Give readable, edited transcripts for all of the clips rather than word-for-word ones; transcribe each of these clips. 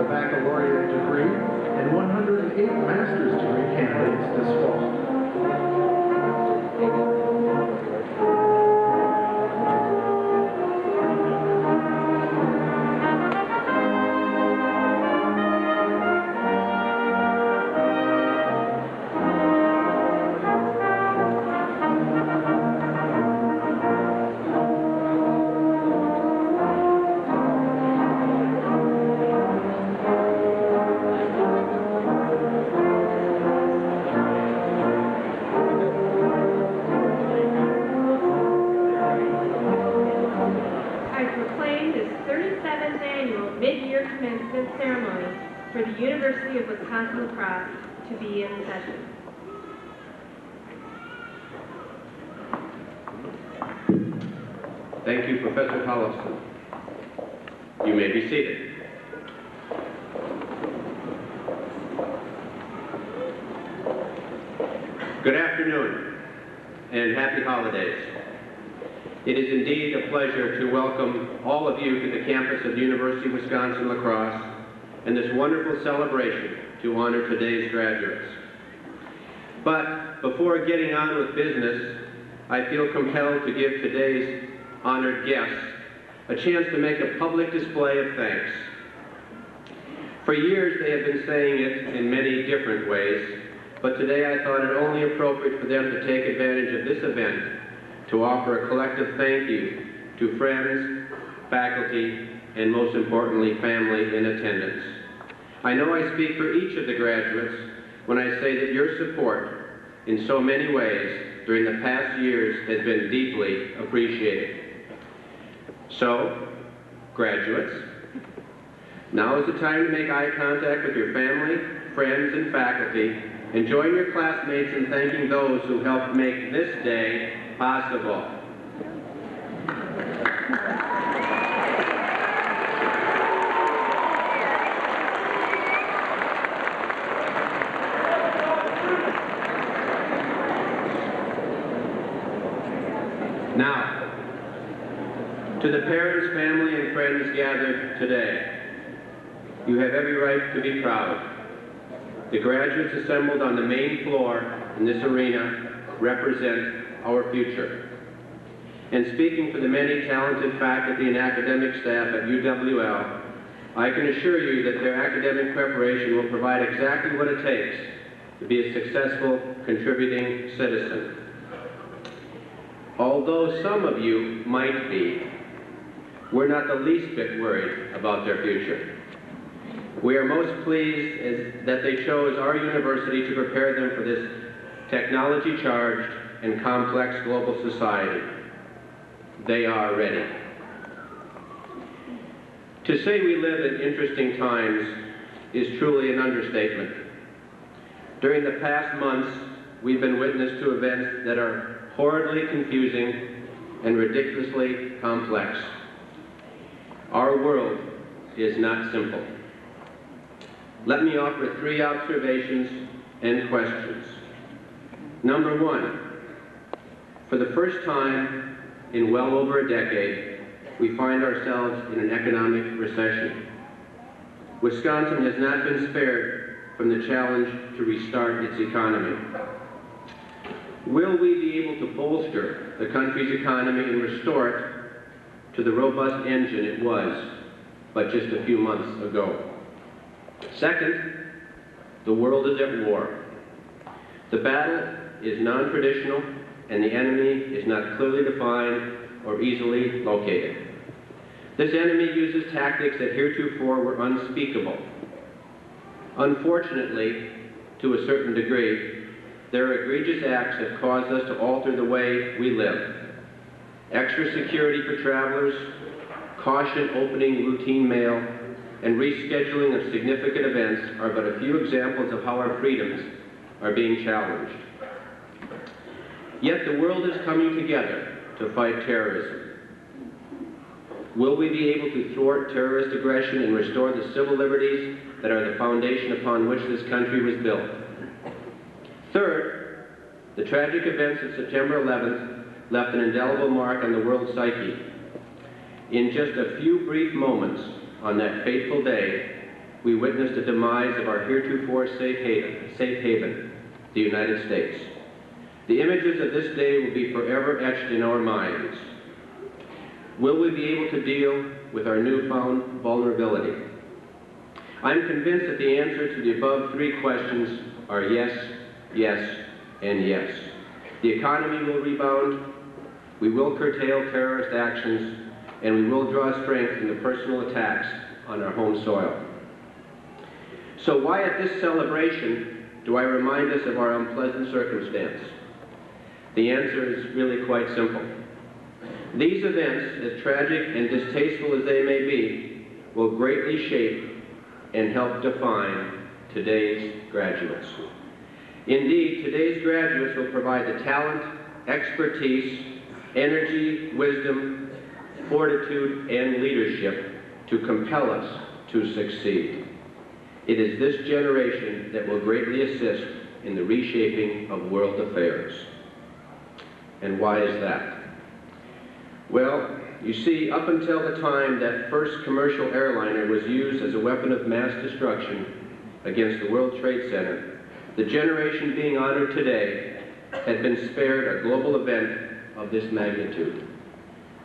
the baccalaureate degree and 108 master's degree candidates this fall. For the University of LaCrosse to be in session. Thank you, Professor Tollefson. You may be seated. Good afternoon and happy holidays. It is indeed a pleasure to welcome all of you to the campus of the University of Wisconsin-La Crosse and this wonderful celebration to honor today's graduates. But before getting on with business, I feel compelled to give today's honored guests a chance to make a public display of thanks. For years they have been saying it in many different ways, but today I thought it only appropriate for them to take advantage of this event to offer a collective thank you to friends, faculty, and most importantly, family in attendance. I know I speak for each of the graduates when I say that your support in so many ways during the past years has been deeply appreciated. So, graduates, now is the time to make eye contact with your family, friends, and faculty, and join your classmates in thanking those who helped make this day possible. Now, to the parents, family, and friends gathered today, you have every right to be proud. The graduates assembled on the main floor in this arena represent our future. And speaking for the many talented faculty and academic staff at UWL, I can assure you that their academic preparation will provide exactly what it takes to be a successful, contributing citizen. Although some of you might be, we're not the least bit worried about their future. We are most pleased that they chose our university to prepare them for this technology-charged and complex global society. They are ready. To say we live in interesting times is truly an understatement. During the past months, we've been witness to events that are horridly confusing and ridiculously complex. Our world is not simple. Let me offer 3 observations and questions. Number 1, for the first time in well over a decade, we find ourselves in an economic recession. Wisconsin has not been spared from the challenge to restart its economy. Will we be able to bolster the country's economy and restore it to the robust engine it was but just a few months ago? Second, the world is at war. The battle is non-traditional and the enemy is not clearly defined or easily located. This enemy uses tactics that heretofore were unspeakable. Unfortunately, to a certain degree, their egregious acts have caused us to alter the way we live. Extra security for travelers, caution opening routine mail, and rescheduling of significant events are but a few examples of how our freedoms are being challenged. Yet the world is coming together to fight terrorism. Will we be able to thwart terrorist aggression and restore the civil liberties that are the foundation upon which this country was built? Third, the tragic events of September 11th left an indelible mark on the world's psyche. In just a few brief moments on that fateful day, we witnessed the demise of our heretofore safe haven, the United States. The images of this day will be forever etched in our minds. Will we be able to deal with our newfound vulnerability? I'm convinced that the answer to the above three questions are yes, yes, and yes. The economy will rebound, we will curtail terrorist actions, and we will draw strength from the personal attacks on our home soil. So why at this celebration do I remind us of our unpleasant circumstance? The answer is really quite simple. These events, as tragic and distasteful as they may be, will greatly shape and help define today's graduates. Indeed, today's graduates will provide the talent, expertise, energy, wisdom, fortitude, and leadership to compel us to succeed. It is this generation that will greatly assist in the reshaping of world affairs. And why is that? Well, you see, up until the time that first commercial airliner was used as a weapon of mass destruction against the World Trade Center, the generation being honored today had been spared a global event of this magnitude.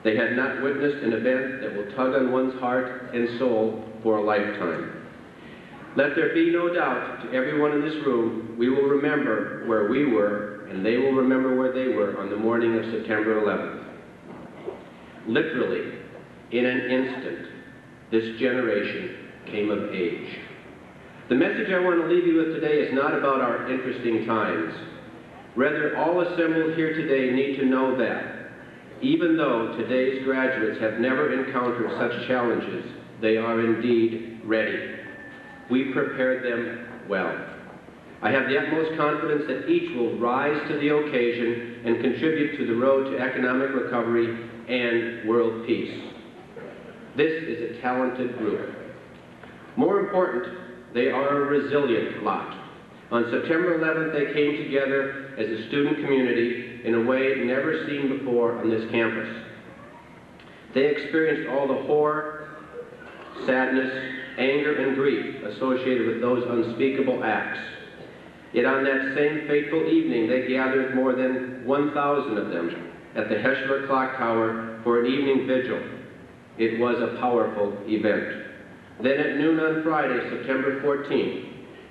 They had not witnessed an event that will tug on one's heart and soul for a lifetime. Let there be no doubt to everyone in this room, we will remember where we were, and they will remember where they were on the morning of September 11th. Literally, in an instant, this generation came of age. The message I want to leave you with today is not about our interesting times. Rather, all assembled here today need to know that, even though today's graduates have never encountered such challenges, they are indeed ready. We prepared them well. I have the utmost confidence that each will rise to the occasion and contribute to the road to economic recovery and world peace. This is a talented group. More important, they are a resilient lot. On September 11th, they came together as a student community in a way never seen before on this campus. They experienced all the horror, sadness, anger, and grief associated with those unspeakable acts. Yet on that same fateful evening, they gathered more than 1,000 of them at the Heschler Clock Tower for an evening vigil. It was a powerful event. Then at noon on Friday, September 14th,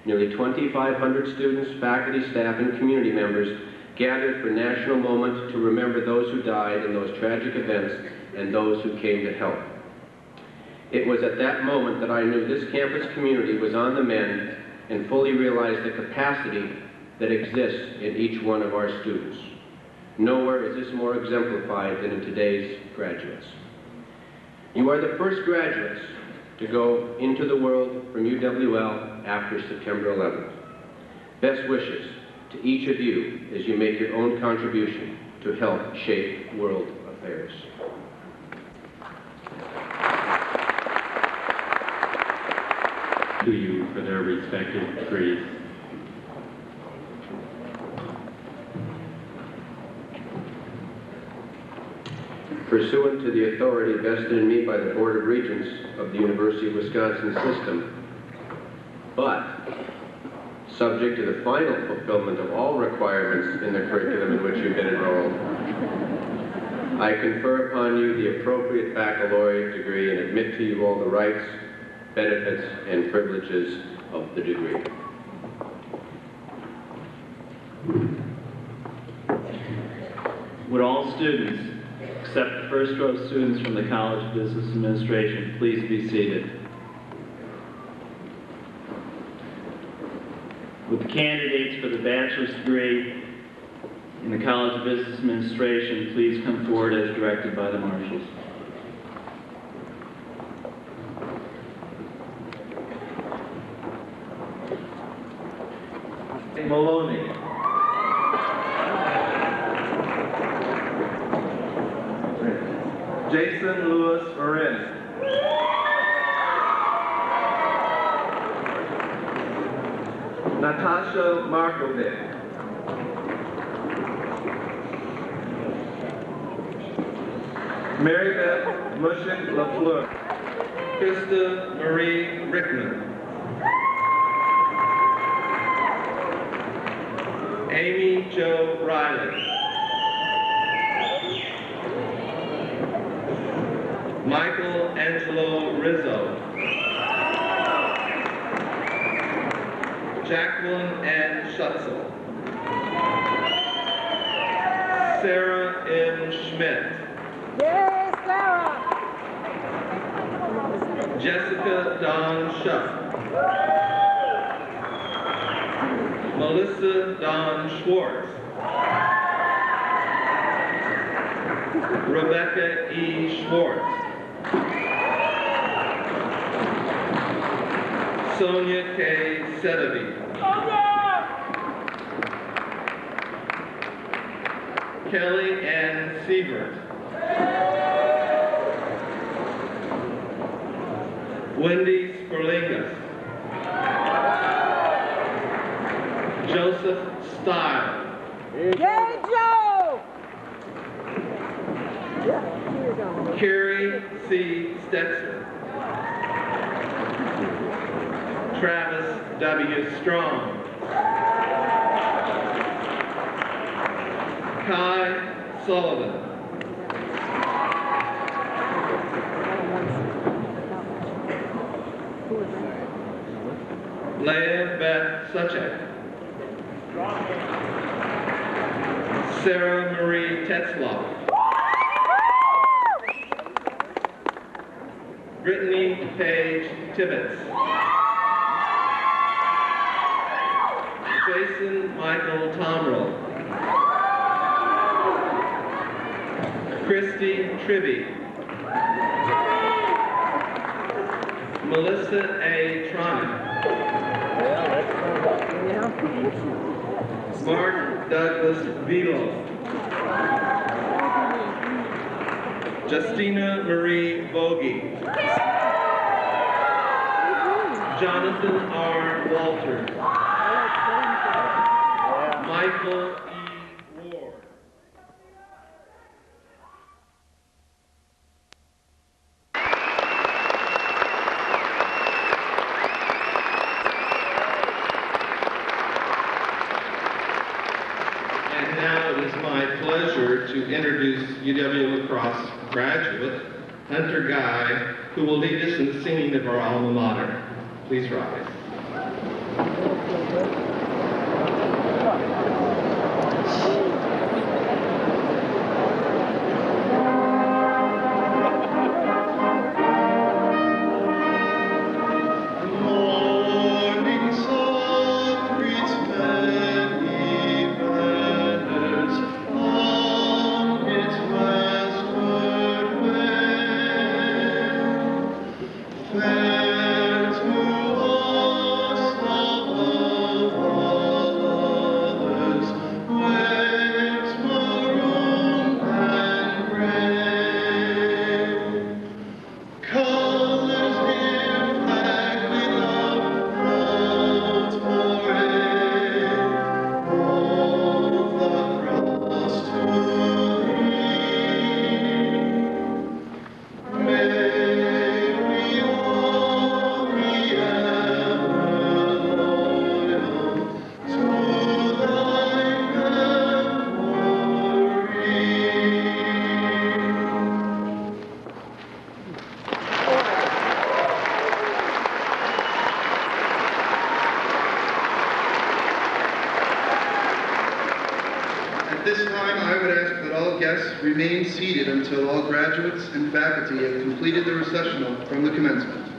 nearly 2,500 students, faculty, staff, and community members gathered for a national moment to remember those who died in those tragic events and those who came to help. It was at that moment that I knew this campus community was on the mend and fully realized the capacity that exists in each one of our students. Nowhere is this more exemplified than in today's graduates. You are the first graduates to go into the world from UWL after September 11th. Best wishes to each of you as you make your own contribution to help shape world affairs. To you for their respective degrees. Pursuant to the authority vested in me by the Board of Regents of the University of Wisconsin system, but subject to the final fulfillment of all requirements in the curriculum in which you've been enrolled, I confer upon you the appropriate baccalaureate degree and admit to you all the rights, benefits, and privileges of the degree. Would all students, except the first row students from the College of Business Administration, please be seated. Would the candidates for the bachelor's degree in the College of Business Administration please come forward as directed by the marshals. Maloney. Jason Lewis Morin. Natasha Markovic. Mary Beth Mushik LaFleur. Krista Marie Rickman. Joe Riley. Michael Angelo Rizzo. Jacqueline Ann Schutzel. Sarah M. Schmidt. Yay, Sarah! Jessica Dawn Shuck. Melissa Dawn Schwartz. Rebecca E. Schwartz. Sonia K. Sedovy. Kelly Ann Siebert. Wendy Sperlingus. Joseph Stile. Yay, Joe! Carrie C. Stetzer. Travis W. Strong. Kai Sullivan. Leah Beth Suchek. Sarah Marie Tetzlaff. Brittany Paige Tibbetts. Jason Michael Tomrell. Christy Tribby. Melissa A. Tronic. Mark Douglas Velo. Justina Marie Vogie. Jonathan R. Walters. Michael E. Ward. And now it is my pleasure to introduce UW LaCrosse graduate, Hunter Guy, who will lead us in the singing of our alma mater. Please rise. At this time, I would ask that all guests remain seated until all graduates and faculty have completed the recessional from the commencement.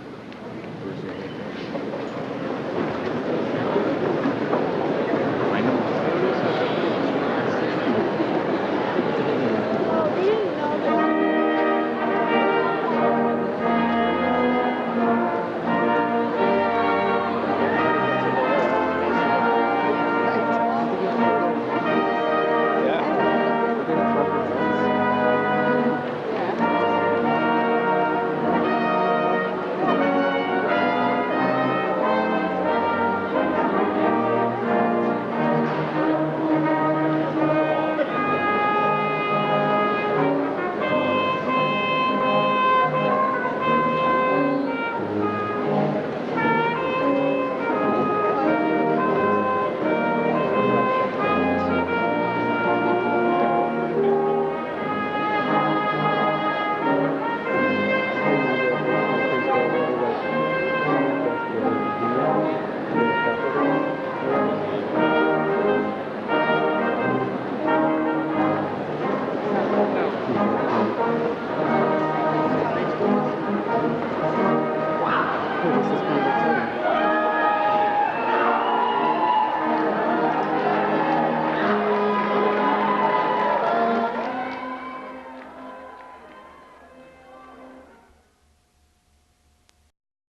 Mrs. Conway.